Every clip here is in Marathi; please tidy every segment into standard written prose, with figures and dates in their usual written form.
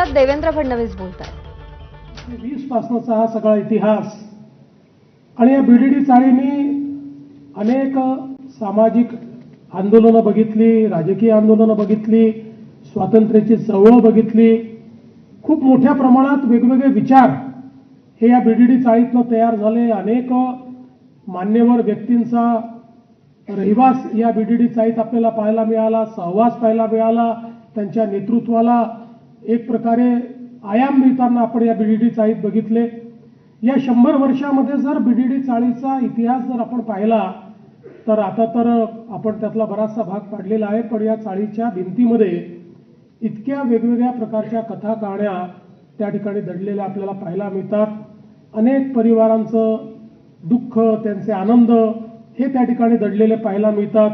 विरोधात देवेंद्र फडणवीस बोलतायत। 20 पासूनचा हा सगळा इतिहास आणि या बीडीडी चाळींनी अनेक सामाजिक आंदोलनं बघितली, राजकीय आंदोलनं बघितली, स्वातंत्र्याची चळवळ बघितली। खूप मोठ्या प्रमाणात वेगवेगळे विचार हे या बीडीडी चाळीतनं तयार झाले। अनेक मान्यवर व्यक्तींचा रहिवास या बीडीडी चाळीत आपल्याला पाहायला मिळाला, सहवास पाहायला मिळाला, त्यांच्या नेतृत्वाला एक प्रकारे आयाम मिळताना आपण या बीडीडी चाळीत बघितले। या 100 वर्षामध्ये जर बीडीडी चाळीचा इतिहास जर आपण पाहिला तर आता तर आपण त्यातला बराचसा भाग पाडलेला आहे, पण या चाळीच्या भिंतीमध्ये इतक्या वेगवेगळ्या प्रकारच्या कथा कहाण्या त्या ठिकाणी दडलेल्या आपल्याला पाहायला मिळतात। अनेक परिवारांचं दुःख, त्यांचे आनंद हे त्या ठिकाणी दडलेले पाहायला मिळतात।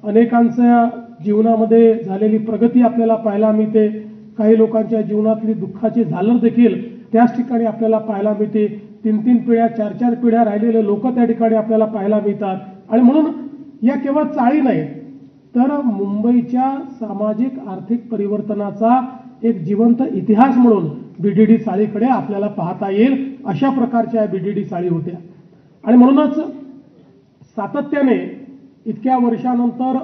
अनेकांच्या जीवनामध्ये झालेली प्रगती आपल्याला पाहायला मिळते। काही लोकांच्या जीवनातली दुःखाची झालर देखील त्याच ठिकाणी आपल्याला पाहायला मिळते। 3-3 पिढ्या 4-4 पिढ्या राहिलेले लोक त्या ठिकाणी आपल्याला पाहायला मिळतात। आणि म्हणून या केवळ चाळी नाही तर मुंबईच्या सामाजिक आर्थिक परिवर्तनाचा एक जिवंत इतिहास म्हणून बीडीडी चाळीकडे आपल्याला पाहता येईल, अशा प्रकारच्या बीडीडी चाळी होत्या। आणि म्हणूनच सातत्याने इतक्या वर्षानंतर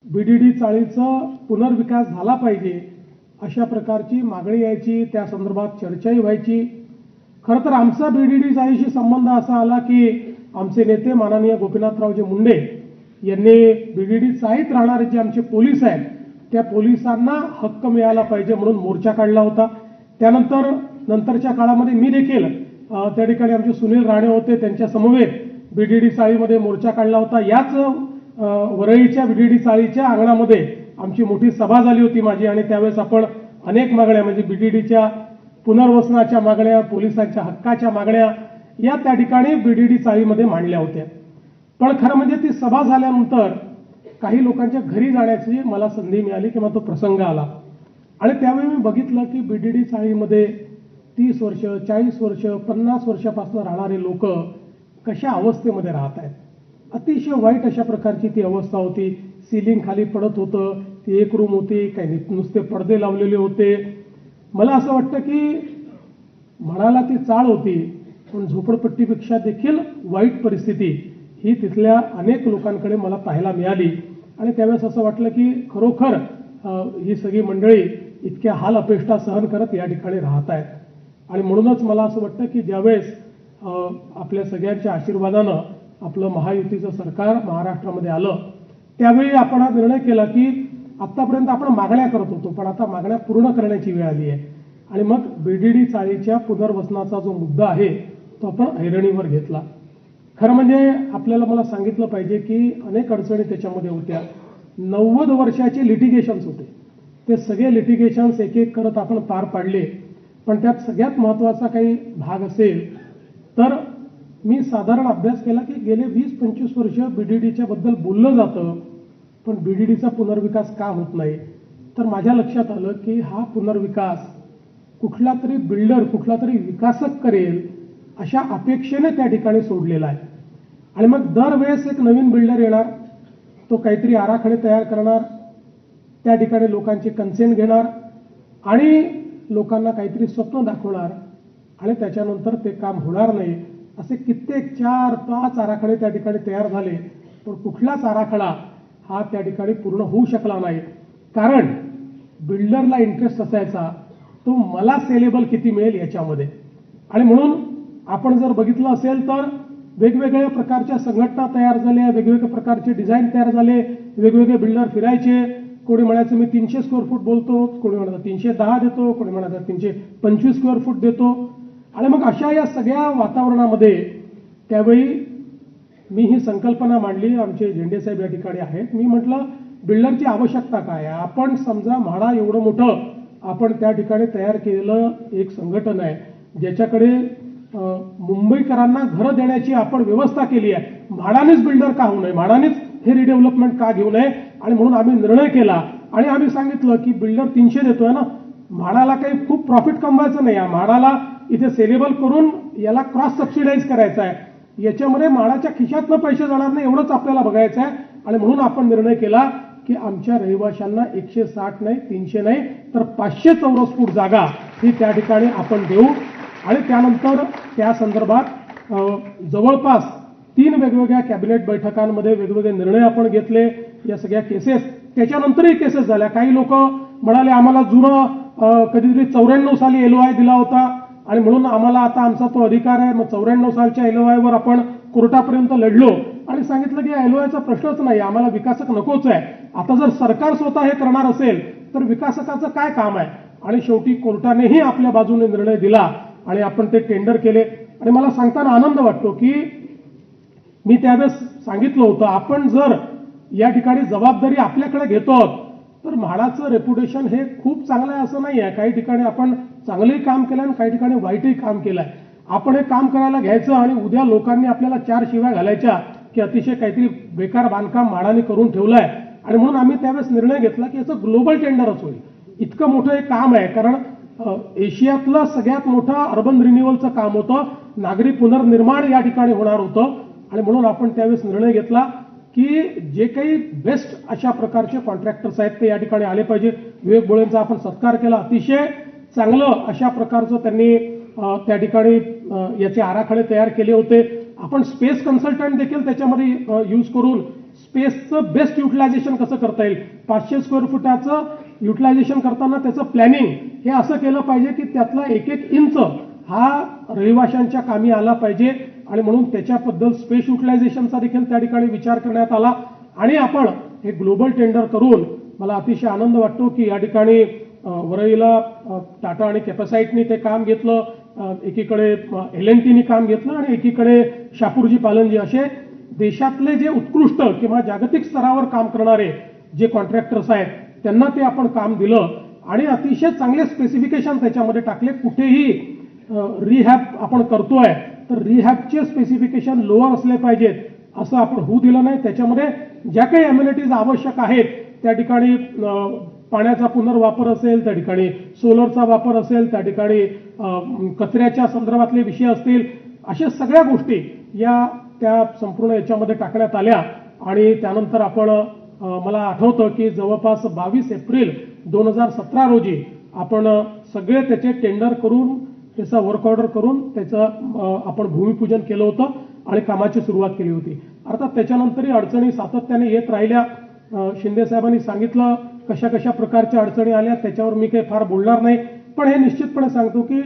बीडीडी चाळीचं पुनर्विकास झाला पाहिजे अशा प्रकारची मागणी यायची, त्या संदर्भात चर्चाही व्हायची। खरं तर आमचा बीडीडी चाळीशी संबंध असा आला की आमचे नेते माननीय गोपीनाथरावजी मुंडे यांनी बीडीडी चाळीत राहणारे जे आमचे पोलीस आहेत त्या पोलिसांना हक्क मिळाला पाहिजे म्हणून मोर्चा काढला होता। त्यानंतर नंतरच्या काळामध्ये मी देखील त्या ठिकाणी आमचे सुनील राणे होते, त्यांच्या समवेत बीडीडी चाळीमध्ये मोर्चा काढला होता। याच वरळीच्या बीडीडी चाळीच्या अंगणामध्ये आमची मोठी सभा झाली होती माझी, आणि त्यावेळेस आपण अनेक मागण्या म्हणजे बीडीडीच्या पुनर्वसनाच्या मागण्या, पोलिसांच्या हक्काच्या मागण्या या त्या ठिकाणी बीडीडी चाळीमध्ये मांडल्या होत्या। पण खरं म्हणजे ती सभा झाल्यानंतर काही लोकांच्या घरी जाण्याची मला संधी मिळाली किंवा तो प्रसंग आला, आणि त्यावेळी मी बघितलं की बीडीडी चाळीमध्ये 30 वर्ष 40 वर्ष 50 वर्षापासून राहणारे लोक कशा अवस्थेमध्ये राहत आहेत। अतिशय वाईट अशा प्रकारची ती अवस्था होती। सिलिंग खाली पडत होतं, ती एक रूम होती, काही नुसते पडदे लावलेले होते। मला असं वाटतं की म्हणाला ती चाळ होती, पण झोपडपट्टीपेक्षा देखील वाईट परिस्थिती ही तिथल्या अनेक लोकांकडे मला पाहायला मिळाली। आणि त्यावेळेस असं वाटलं की खरोखर ही सगळी मंडळी इतक्या हाल अपेष्टा सहन करत या ठिकाणी राहत आहेत। आणि म्हणूनच मला असं वाटतं की ज्यावेळेस आपल्या सगळ्यांच्या आशीर्वादानं आपलं महायुतीचं सरकार महाराष्ट्रामध्ये आलं त्यावेळी आपण हा निर्णय केला की आत्तापर्यंत आपण मागण्या करत होतो, पण आता मागण्या पूर्ण करण्याची वेळ आली आहे। आणि मग बीडीडी चाळीच्या पुनर्वसनाचा जो मुद्दा आहे तो आपण ऐरणीवर घेतला। खरं म्हणजे आपल्याला मला सांगितलं पाहिजे की अनेक अडचणी त्याच्यामध्ये होत्या। 90 वर्षाचे लिटिगेशन्स होते, ते सगळे लिटिगेशन्स एक एक करत आपण पार पाडले। पण त्यात सगळ्यात महत्त्वाचा काही भाग असेल तर मी साधारण अभ्यास केला की गेले 20-25 वर्ष बीडीडीच्या बद्दल बोललं जातं, पण बीडीडीचा पुनर्विकास का होत नाही। तर माझ्या लक्षात आलं की हा पुनर्विकास कुठला तरी बिल्डर, कुठला तरी विकासक करेल अशा अपेक्षेने त्या ठिकाणी सोडलेला आहे। आणि मग दरवेळेस एक नवीन बिल्डर येणार, तो काहीतरी आराखडे तयार करणार, त्या ठिकाणी लोकांची कन्सेंट घेणार आणि लोकांना काहीतरी स्वप्न दाखवणार, आणि त्याच्यानंतर ते काम होणार नाही। असे कित्येक 4-5 आराखडे त्या ठिकाणी तयार झाले, पण कुठलाच आराखडा हा त्या ठिकाणी पूर्ण होऊ शकला नाही। कारण बिल्डरला इंटरेस्ट असायचा तो मला सेलेबल किती मिळेल याच्यामध्ये। आणि म्हणून आपण जर बघितलं असेल तर वेगवेगळ्या प्रकारच्या संघटना तयार झाल्या, वेगवेगळ्या प्रकारचे डिझाईन तयार झाले, वेगवेगळे बिल्डर फिरायचे। कोणी म्हणायचं मी 300 स्क्वेअर फूट बोलतो, कोणी म्हणायचं 310 देतो, कोणी म्हणायचं 325 स्क्वेअर फूट देतो। आणि मग अशा या सगळ्या वातावरणामध्ये त्यावेळी मी ही संकल्पना मांडली, आमचे झेंडे साहेब या ठिकाणी आहेत। मी म्हटलं बिल्डरची आवश्यकता काय आहे। आपण समजा म्हाडा एवढं मोठं आपण त्या ठिकाणी तयार केलेलं एक संघटन आहे ज्याच्याकडे मुंबईकरांना घरं देण्याची आपण व्यवस्था केली आहे। म्हाडानेच बिल्डर का होऊ नये, म्हाडानेच हे रिडेव्हलपमेंट का घेऊ नये। आणि म्हणून आम्ही निर्णय केला आणि आम्ही सांगितलं की बिल्डर 300 देतोय ना, म्हाडाला काही खूप प्रॉफिट कमवायचं नाही, या म्हाडाला इथे सेलेबल करून याला क्रॉस सबसिडाईज करायचं आहे, याच्यामध्ये म्हाडाच्या खिशातनं पैसे जाणार नाही एवढंच आपल्याला बघायचं आहे। आणि म्हणून आपण निर्णय केला की आमच्या रहिवाशांना 160 नाही 300 नाही तर 500 चौरस फूट जागा ती त्या ठिकाणी आपण देऊ आणि त्यानंतर त्या संदर्भात जवळपास 3 वेगवेगळ्या कॅबिनेट बैठकांमध्ये वेगवेगळे निर्णय आपण घेतले. या सगळ्या केसेस त्याच्यानंतरही केसेस झाल्या. काही लोक म्हणाले आम्हाला जुनं कधीतरी 94 साली LOI दिला होता आणि म्हणून आम्हाला आता आमचा तो अधिकार आहे. मग 94 सालच्या LOI वर आपण कोर्टापर्यंत लढलो आणि सांगितलं की LOIचा प्रश्नच नाही, आम्हाला विकासक नकोच आहे. आता जर सरकार स्वतः हे करणार असेल तर विकासकाचं काय काम आहे. आणि शेवटी कोर्टानेही आपल्या बाजूने निर्णय दिला आणि आपण ते टेंडर केले. आणि मला सांगताना आनंद वाटतो की मी त्यावेळेस सांगितलं होतं आपण जर या ठिकाणी जबाबदारी आपल्याकडे घेतो तर म्हाडाचं रेप्युटेशन हे खूप चांगलं आहे असं नाही आहे. काही ठिकाणी आपण चांगलंही काम केलं आणि काही ठिकाणी वाईटही काम केलं आहे. आपण हे काम करायला घ्यायचं आणि उद्या लोकांनी आपल्याला 4 शिव्या घालायच्या की अतिशय काहीतरी बेकार बांधकाम म्हाडाने करून ठेवलं आहे. आणि म्हणून आम्ही त्यावेळेस निर्णय घेतला की याचं ग्लोबल टेंडरच होईल. इतकं मोठं एक काम आहे कारण एशियातलं सगळ्यात मोठं अर्बन रिन्युअलचं काम होतं, नागरी पुनर्निर्माण या ठिकाणी होणार होतं. आणि म्हणून आपण त्यावेळेस निर्णय घेतला की जे काही बेस्ट अशा प्रकारचे कॉन्ट्रॅक्टर्स आहेत ते या ठिकाणी आले पाहिजे. विवेक बोळेंचा आपण सत्कार केला. अतिशय चांगलं अशा प्रकारचं त्यांनी त्या ठिकाणी याचे आराखडे तयार केले होते. आपण स्पेस कन्सल्टंट देखील त्याच्यामध्ये यूज करून स्पेसचं बेस्ट युटिलायझेशन कसं करता येईल, 500 स्क्वेअर फुटाचं युटिलायझेशन करताना त्याचं प्लॅनिंग हे असं केलं पाहिजे की त्यातला एक इंच हा रहिवाशांच्या कामी आला पाहिजे. आणि म्हणून त्याच्याबद्दल स्पेस युटिलायझेशनचा देखील त्या ठिकाणी विचार करण्यात आला आणि आपण हे ग्लोबल टेंडर करून मला अतिशय आनंद वाटतो की या ठिकाणी वरईला टाटा आणि कॅपॅसाईटनी ते काम घेतलं, एकीकडे L&Tनी काम घेतलं आणि एकीकडे शापूरजी पालनजी असे देशातले जे उत्कृष्ट किंवा जागतिक स्तरावर काम करणारे जे कॉन्ट्रॅक्टर्स आहेत त्यांना ते आपण काम दिलं आणि अतिशय चांगले स्पेसिफिकेशन त्याच्यामध्ये टाकले. कुठेही रिहॅब आपण करतोय तर रिहॅबचे स्पेसिफिकेशन लोअर असले पाहिजेत असं आपण होऊ दिलं नाही. त्याच्यामध्ये ज्या काही अम्युनिटीज आवश्यक आहेत त्या ठिकाणी पाण्याचा पुनर्वापर असेल, त्या ठिकाणी सोलरचा वापर असेल, त्या ठिकाणी कचऱ्याच्या संदर्भातले विषय असतील, अशा सगळ्या गोष्टी या त्या संपूर्ण याच्यामध्ये टाकण्यात आल्या. आणि त्यानंतर आपण मला आठवतं की जवळपास 22 एप्रिल 2017 रोजी आपण सगळे त्याचे टेंडर करून त्याचा वर्क ऑर्डर करून त्याचं आपण भूमिपूजन केलं होतं आणि कामाची सुरुवात केली होती. अर्थात त्याच्यानंतरही अडचणी सातत्याने येत राहिल्या. शिंदे साहेबांनी सांगितलं कशा कशा प्रकारच्या अडचणी आल्या, त्याच्यावर मी काही फार बोलणार नाही. पण हे निश्चितपणे सांगतो की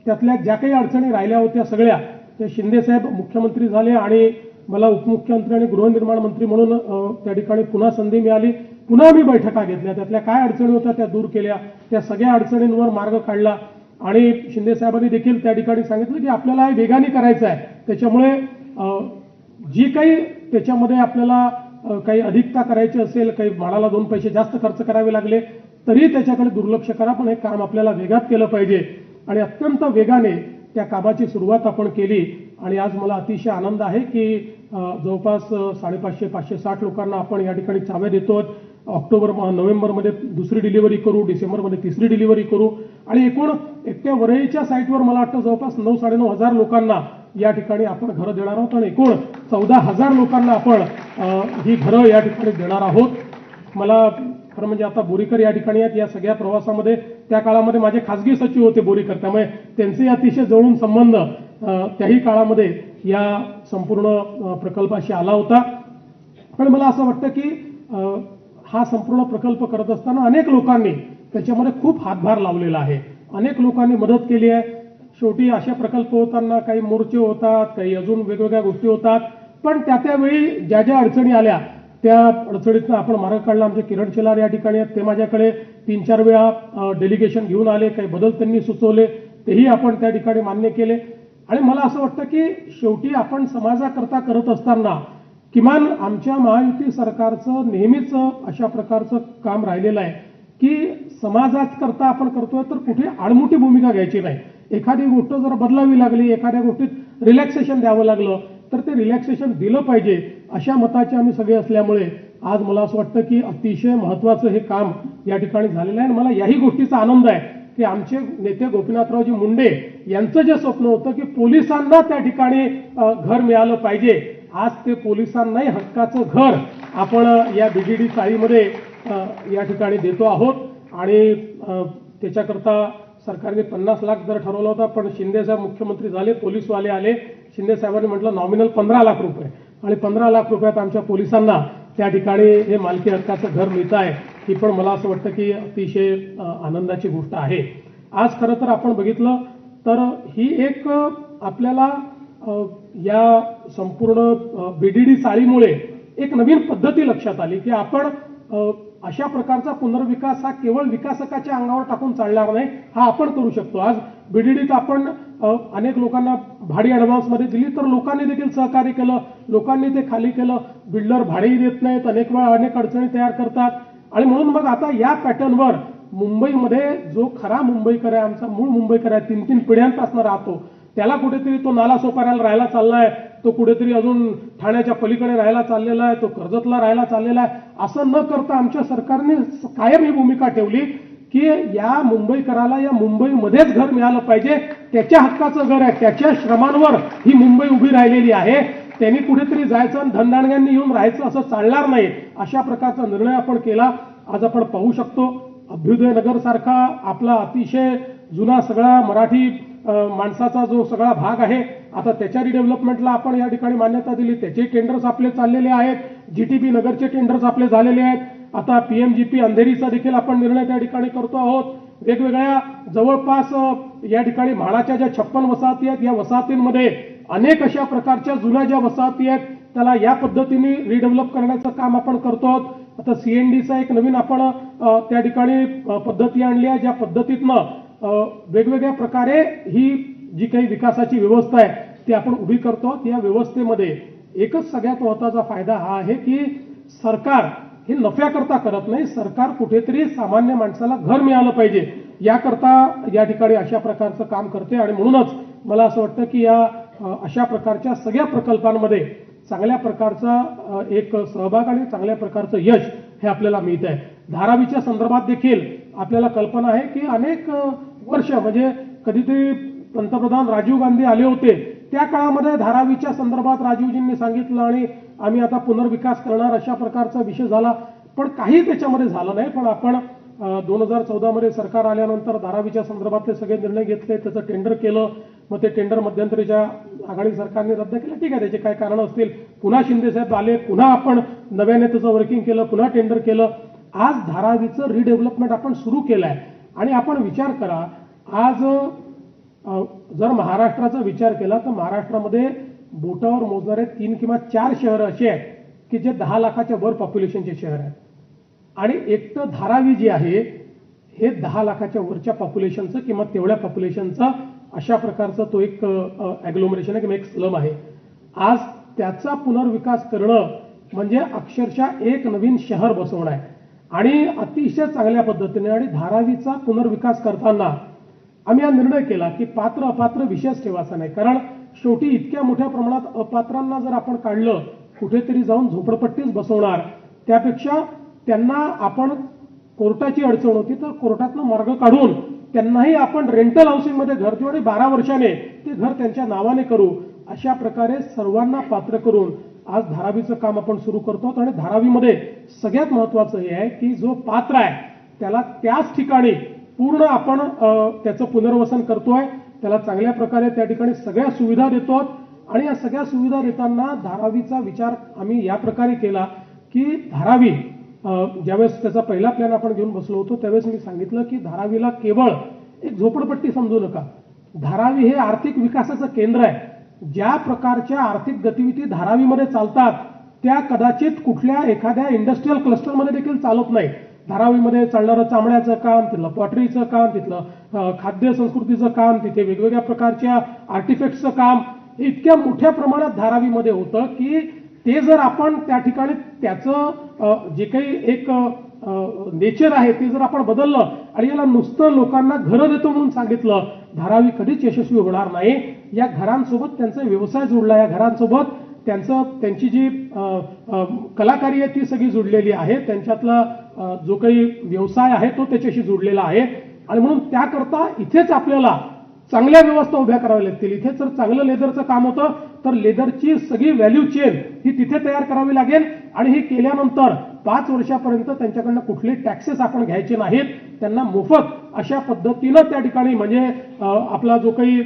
त्यातल्या ज्या काही अडचणी राहिल्या होत्या सगळ्या ते शिंदे साहेब मुख्यमंत्री झाले आणि मला उपमुख्यमंत्री आणि गृहनिर्माण मंत्री म्हणून त्या ठिकाणी पुन्हा संधी मिळाली. पुन्हा मी बैठका घेतल्या, त्यातल्या काय अडचणी होत्या त्या दूर केल्या, त्या सगळ्या अडचणींवर मार्ग काढला. आणि शिंदे साहेबांनी देखील त्या ठिकाणी सांगितलं की आपल्याला हे वेगाने करायचं आहे, त्याच्यामुळे जी काही त्याच्यामध्ये आपल्याला काही अधिकता करायची असेल, काही म्हाडाला 2 पैसे जास्त खर्च करावे लागले तरी त्याच्याकडे दुर्लक्ष करा, पण हे काम आपल्याला वेगात केलं पाहिजे. आणि अत्यंत वेगाने त्या कामाची सुरुवात आपण केली. आणि आज मला अतिशय आनंद आहे की जवळपास 550-560 लोकांना आपण या ठिकाणी चाव्या देतो. नोव्हेंबरमध्ये 2री डिलिव्हरी करू, डिसेंबरमध्ये 3री डिलिव्हरी करू आणि एकूण एकट्या वरईच्या साईटवर मला वाटतं जवळपास 9-9.5 लोकांना या ठिकाणी आपण घरं देणार आहोत आणि एकूण 14,000 लोकांना आपण ही घरं या ठिकाणी देणार आहोत. मला खरं म्हणजे आता बोरीकर या ठिकाणी आहेत. या सगळ्या प्रवासामध्ये त्या काळामध्ये माझे खासगी सचिव होते बोरीकर, त्यामुळे त्यांचे अतिशय जवळून संबंध त्याही काळामध्ये या संपूर्ण प्रकल्पाशी आला होता. पण मला असं वाटतं की हा संपूर्ण प्रकल्प करत असताना अनेक लोकांनी त्याच्यामध्ये खूप हातभार लावलेला आहे, अनेक लोकांनी मदत केली आहे. शेवटी अशा प्रकल्प होताना काही मोर्चे होतात, काही अजून वेगवेगळ्या गोष्टी होतात, पण त्यावेळी ज्या ज्या अडचणी आल्या त्या अडचणीतनं आपण मार्ग काढला. आमचे किरण शेलार या ठिकाणी आहेत, ते माझ्याकडे 3-4 वेळा डेलिगेशन घेऊन आले, काही बदल त्यांनी सुचवले, तेही आपण त्या ठिकाणी मान्य केले. आणि मला असं वाटतं की शेवटी आपण समाजाकरता करत असताना किमान आमच्या महायुती सरकारचं नेहमीच अशा प्रकारचं काम राहिलेलं आहे की समाजाकरता आपण करतोय तर कुठे आडमुठी भूमिका घ्यायची नाही. एखादी गोष्ट जर बदलावी लागली, एखाद्या गोष्टीत रिलॅक्सेशन द्यावं लागलं तर ते रिलॅक्सेशन दिलं पाहिजे, अशा मताचे आम्ही सगळे असल्यामुळे आज मला असं वाटतं की अतिशय महत्त्वाचं हे काम या ठिकाणी झालेलं आहे. आणि मला याही गोष्टीचा आनंद आहे की आमचे नेते गोपीनाथरावजी मुंडे यांचं जे स्वप्न होतं की पोलिसांना त्या ठिकाणी घर मिळालं पाहिजे, आज ते पोलिसांनाही हक्काचं घर आपण या BDD चाळीमध्ये या ठिकाणी देतो आहोत. आणि त्याच्याकरता सरकारने 50 लाख दर ठरवला होता, पण शिंदे साहेब मुख्यमंत्री झाले, पोलीसवाले आले, शिंदे साहेबांनी म्हटलं नॉमिनल 15 लाख रुपये, आणि 15 लाख रुपयात आमच्या पोलिसांना त्या ठिकाणी हे मालकी हक्काचं घर मिळत आहे. ही पण मला असं वाटतं की अतिशय आनंदाची गोष्ट आहे. आज खरं तर आपण बघितलं तर ही एक आपल्याला या संपूर्ण बीडीडी चाळीमुळे एक नवीन पद्धती लक्षात आली की आपण अशा प्रकारचा पुनर्विकास हा केवळ विकासकाच्या अंगावर टाकून चालणार नाही, हा आपण करू शकतो. आज बीडीडीत आपण अनेक लोकांना भाडी ॲडव्हान्समध्ये दिली, तर लोकांनी देखील सहकार्य केलं, लोकांनी ते खाली केलं. बिल्डर भाडेही देत नाहीत, अनेक वेळा अनेक अडचणी तयार करतात, आणि म्हणून मग आता या पॅटर्नवर मुंबईमध्ये जो खरा मुंबईकर आहे, आमचा मूळ मुंबईकर आहे, 3-3 पिढ्यांपासून राहतो, त्याला कुठेतरी तो नाला सोपाऱ्याला राहायला चाललाय, तो कुठेतरी अजून ठाण्याच्या पलीकडे राहायला चाललेला आहे, तो कर्जतला राहायला चाललेला आहे, असं न करता आमच्या सरकारने कायम ही भूमिका ठेवली की या मुंबईकराला या मुंबईमध्येच घर मिळालं पाहिजे. त्याच्या हक्काचं घर आहे, त्याच्या श्रमांवर ही मुंबई उभी राहिलेली आहे. त्यांनी कुठेतरी जायचं आणि धनदांडग्यांनी येऊन राहायचं असं चालणार नाही, अशा प्रकारचा निर्णय आपण केला. आज आपण पाहू शकतो अभ्युदय नगर सारखा आपला अतिशय जुना सगळा मराठी माणसाचा जो सगळा भाग आहे, आता त्याच्या रिडेव्हलपमेंटला आपण या ठिकाणी मान्यता दिली. त्याचे टेंडर्स आपले चाललेले आहेत, जीटीबी नगरचे टेंडर्स आपले झालेले आहेत. आता पीएमजीपी अंधेरीचा देखील आपण निर्णय त्या ठिकाणी करतो आहोत. वेगवेगळ्या जवळपास या ठिकाणी म्हाडाच्या ज्या 56 वसाहती आहेत, या वसाहतींमध्ये अनेक अशा प्रकारच्या जुन्या ज्या वसाहती आहेत त्याला या पद्धतीने रिडेव्हलप करण्याचं काम आपण करतो आहोत. आता सीएनडीचा एक नवीन आपण त्या ठिकाणी पद्धती आणली आहे, ज्या पद्धतीतनं वेगवेगळ्या प्रकारे ही जी काही विकासाची व्यवस्था आहे ती आपण उभी करतो. या व्यवस्थेमध्ये एकच सगळ्यात महत्त्वाचा फायदा हा आहे की सरकार हे नफ्याकरता करत नाही, सरकार कुठेतरी सामान्य माणसाला घर मिळालं पाहिजे याकरता या ठिकाणी अशा प्रकारचं काम करते. आणि म्हणूनच मला असं वाटतं की या अशा प्रकारच्या सगळ्या प्रकल्पांमध्ये चांगल्या प्रकारचा एक सहभाग आणि चांगल्या प्रकारचं यश हे आपल्याला मिळत आहे. धारावीच्या संदर्भात देखील आपल्याला कल्पना आहे की अनेक वर्ष म्हणजे कधीतरी पंतप्रधान राजीव गांधी आले होते, त्या काळामध्ये धारावीच्या संदर्भात राजीवजींनी सांगितलं आणि आम्ही आता पुनर्विकास करणार अशा प्रकारचा विषय झाला, पण काही त्याच्यामध्ये झालं नाही. पण आपण 2014 मध्ये सरकार आल्यानंतर धारावीच्या संदर्भातले सगळे निर्णय घेतले, त्याचं टेंडर केलं, मग ते टेंडर मध्यंतरीच्या आघाडी सरकारने रद्द केलं. ठीक आहे, त्याचे काय कारण असतील, पुन्हा शिंदे साहेब आले, पुन्हा आपण नव्याने त्याचं वर्किंग केलं, पुन्हा टेंडर केलं. आज धारावीचं रिडेव्हलपमेंट आपण सुरू केलं आहे. आणि आपण विचार करा, आज जर महाराष्ट्राचा विचार केला तर महाराष्ट्रामध्ये बोटावर मोजणारे 3 किंवा 4 शहरं असे आहेत की जे 10 लाखाच्या वर पॉप्युलेशनचे शहर आहेत, आणि एकटं धारावी जे आहे हे 10 लाखाच्या वरच्या पॉप्युलेशनचं किंवा तेवढ्या पॉप्युलेशनचा अशा प्रकारचा तो एक ॲग्लोमरेशन आहे किंवा एक स्लम आहे. आज त्याचा पुनर्विकास करणं म्हणजे अक्षरशः एक नवीन शहर बसवणं आहे, आणि अतिशय चांगल्या पद्धतीने. आणि धारावीचा पुनर्विकास करताना आम्ही हा निर्णय केला की पात्र अपात्र विषयच ठेवायचा नाही, कारण शेवटी इतक्या मोठ्या प्रमाणात अपात्रांना जर आपण काढलं, कुठेतरी जाऊन झोपडपट्टीच बसवणार, त्यापेक्षा त्यांना आपण कोर्टाची अडचण होती तर कोर्टातनं मार्ग काढून त्यांनाही आपण रेंटल हाऊसिंगमध्ये घर देऊ आणि 12 वर्षाने ते घर त्यांच्या नावाने करू, अशा प्रकारे सर्वांना पात्र करून आज धारावीचं काम आपण सुरू करतो. आणि धारावीमध्ये सगळ्यात महत्त्वाचं हे आहे की जो पात्र आहे त्याला त्याच ठिकाणी पूर्ण आपण त्याचं पुनर्वसन करतोय, त्याला चांगल्या प्रकारे त्या ठिकाणी सगळ्या सुविधा देतो. आणि या सगळ्या सुविधा देताना धारावीचा विचार आम्ही या प्रकारे केला की धारावी ज्यावेळेस त्याचा पहिला प्लॅन आपण घेऊन बसलो होतो त्यावेळेस मी सांगितलं की धारावीला केवळ एक झोपडपट्टी समजू नका, धारावी हे आर्थिक विकासाचं केंद्र आहे. ज्या प्रकारच्या आर्थिक गतिविधी धारावीमध्ये चालतात त्या कदाचित कुठल्या एखाद्या इंडस्ट्रीयल क्लस्टरमध्ये देखील चालत नाही. धारावीमध्ये चालणारं चामड्याचं काम, तिथलं पॉटरीचं काम, तिथलं खाद्य संस्कृतीचं काम, तिथे वेगवेगळ्या प्रकारच्या आर्टिफॅक्ट्सचं काम हे इतक्या मोठ्या प्रमाणात धारावीमध्ये होतं की ते जर आपण त्या ठिकाणी त्याचं जे काही एक नेचर आहे ते जर आपण बदललं आणि याला नुसतं लोकांना घरं देतो म्हणून सांगितलं, धारावी कधीच यशस्वी होणार नाही. या घरांसोबत त्यांचा व्यवसाय जोडला, या घरांसोबत त्यांची जी कलाकारी आहे ती सगळी जुडलेली आहे, त्यांच्यातला जो काही व्यवसाय आहे तो त्याच्याशी जोडलेला आहे. आणि म्हणून त्याकरता इथेच आपल्याला चांगल्या व्यवस्था उभ्या कराव्या लागतील. इथे जर चांगलं लेदरचं काम होतं तर लेदरची सगळी व्हॅल्यू चेन ही तिथे तयार करावी लागेल, आणि हे केल्यानंतर 5 वर्षापर्यंत त्यांच्याकडनं कुठले टॅक्सेस आपण घ्यायचे नाहीत. त्यांना मोफत अशा पद्धतीनं त्या ठिकाणी म्हणजे आपला जो काही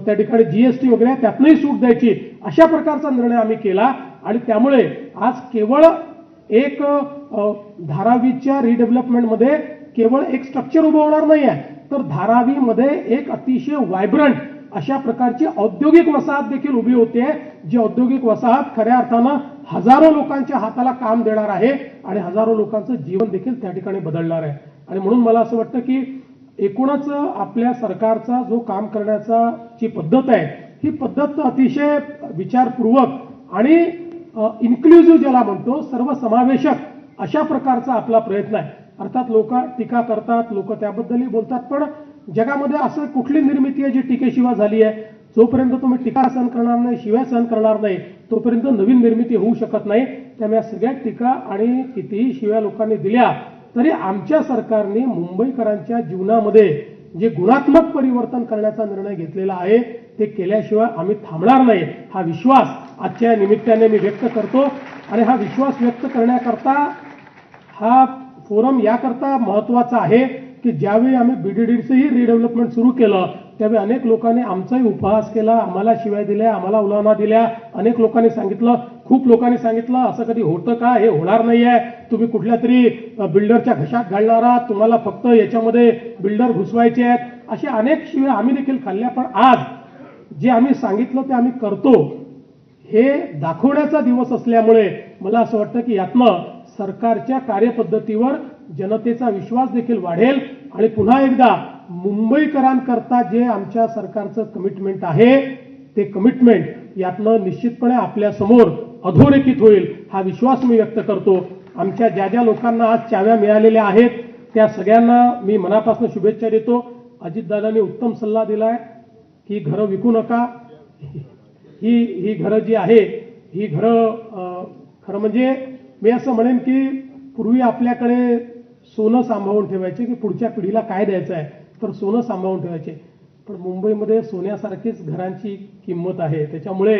त्या ठिकाणी जीएसटी वगैरे आहे त्यातनंही सूट द्यायची अशा प्रकारचा निर्णय आम्ही केला आणि त्यामुळे आज केवळ एक धारावीच्या रिडेव्हलपमेंटमध्ये केवळ एक स्ट्रक्चर उभं होणार नाही आहे, तर धारावीमध्ये एक अतिशय व्हायब्रंट अशा प्रकारची औद्योगिक वसाहत देखील उभी होते, जी औद्योगिक वसाहत खऱ्या अर्थानं हजारो लोकांच्या हाताला काम देणार आहे आणि हजारो लोकांचं जीवन देखील त्या ठिकाणी बदलणार आहे. आणि म्हणून मला असं वाटतं की एकूणच आपल्या सरकारचा जो काम करण्याचा जी पद्धत आहे ही पद्धत अतिशय विचारपूर्वक आणि इन्क्लुझिव्ह ज्याला म्हणतो सर्वसमावेशक अशा प्रकारचा आपला प्रयत्न आहे. अर्थात लोक टीका करतात, लोक त्याबद्दलही बोलतात, पण जगामध्ये असं कुठली निर्मिती आहे जी टीकेशिवाय झाली आहे? जोपर्यंत तुम्ही टीका सहन करणार नाही, शिव्या सहन करणार नाही, तोपर्यंत नवीन निर्मिती होऊ शकत नाही. त्यामुळे सगळ्या टीका आणि कितीही शिव्या लोकांनी दिल्या तरी आमच्या सरकारने मुंबईकरांच्या जीवनामध्ये जे गुणात्मक परिवर्तन करण्याचा निर्णय घेतलेला आहे ते केल्याशिवाय आम्ही थांबणार नाही, हा विश्वास आजच्या निमित्ताने मी व्यक्त करतो. आणि हा विश्वास व्यक्त करण्याकरता हा फोरम याकरता महत्वाचा आहे की ज्यावेळी आम्ही बीडीडीचंही रिडेव्हलपमेंट सुरू केलं त्यावेळी अनेक लोकांनी आमचाही उपहास केला, आम्हाला शिवाय दिल्या, आम्हाला उलाना दिल्या. अनेक लोकांनी सांगितलं, खूप लोकांनी सांगितलं असं कधी होतं का, हे होणार नाहीये, तुम्ही कुठल्या तरी बिल्डरच्या घशात घालणार आहात, तुम्हाला फक्त याच्यामध्ये बिल्डर घुसवायचे आहेत, अशा अनेक शिव्या आम्ही देखील खाल्ल्या. पण आज जे आम्ही सांगितलं ते आम्ही करतो हे दाखवण्याचा दिवस असल्यामुळे मला असं वाटतं की यातनं सरकारच्या कार्यपद्धतीवर जनतेचा विश्वास देखील वाढेल आणि पुन्हा एकदा मुंबईकरांकरता जे आमच्या सरकारचं कमिटमेंट आहे ते कमिटमेंट यातनं निश्चितपणे आपल्या समोर अधोरेखित होईल, हा विश्वास मी व्यक्त करतो. आमच्या ज्या ज्या लोकांना आज चाव्या मिळालेल्या आहेत त्या सगळ्यांना मी मनापासून शुभेच्छा देतो. अजितदादांनी उत्तम सल्ला दिलाय की घरं विकू नका. ही घरं जी आहे ही घरं खरं म्हणजे मी असं म्हणेन की पूर्वी आपल्याकडे सोनं सांभाळून ठेवायचे की पुढच्या पिढीला काय द्यायचं आहे तर सोनं सांभाळून ठेवायचे, पण मुंबईमध्ये सोन्यासारखीच घरांची किंमत आहे. त्याच्यामुळे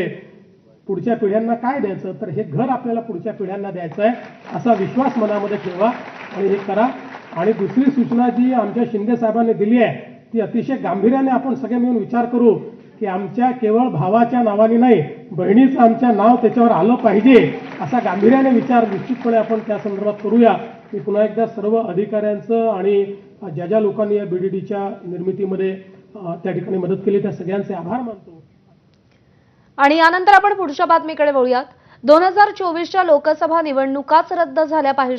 पुढच्या पिढ्यांना काय द्यायचं तर हे घर आपल्याला पुढच्या पिढ्यांना द्यायचं आहे असा विश्वास मनामध्ये ठेवा आणि हे करा. आणि दुसरी सूचना जी आमच्या शिंदे साहेबांनी दिली आहे ती अतिशय गांभीर्याने आपण सगळे मिळून विचार करू की आमच्या केवळ भावाच्या नावाने नाही, बहिणीचं आमच्या नाव त्याच्यावर आलं पाहिजे असा गांभीर्याने विचार निश्चितपणे आपण त्या संदर्भात करूया. मी पुन्हा एकदा सर्व अधिकाऱ्यांचं आणि ज्या ज्या लोकांनी या बीडीडीच्या निर्मितीमध्ये त्या ठिकाणी मदत केली त्या सगळ्यांचे आभार मानतो. आणि यानंतर आपण पुढच्या बातमीकडे वळूयात. 2024च्या लोकसभा निवडणुकाच रद्द झाल्या पाहिजे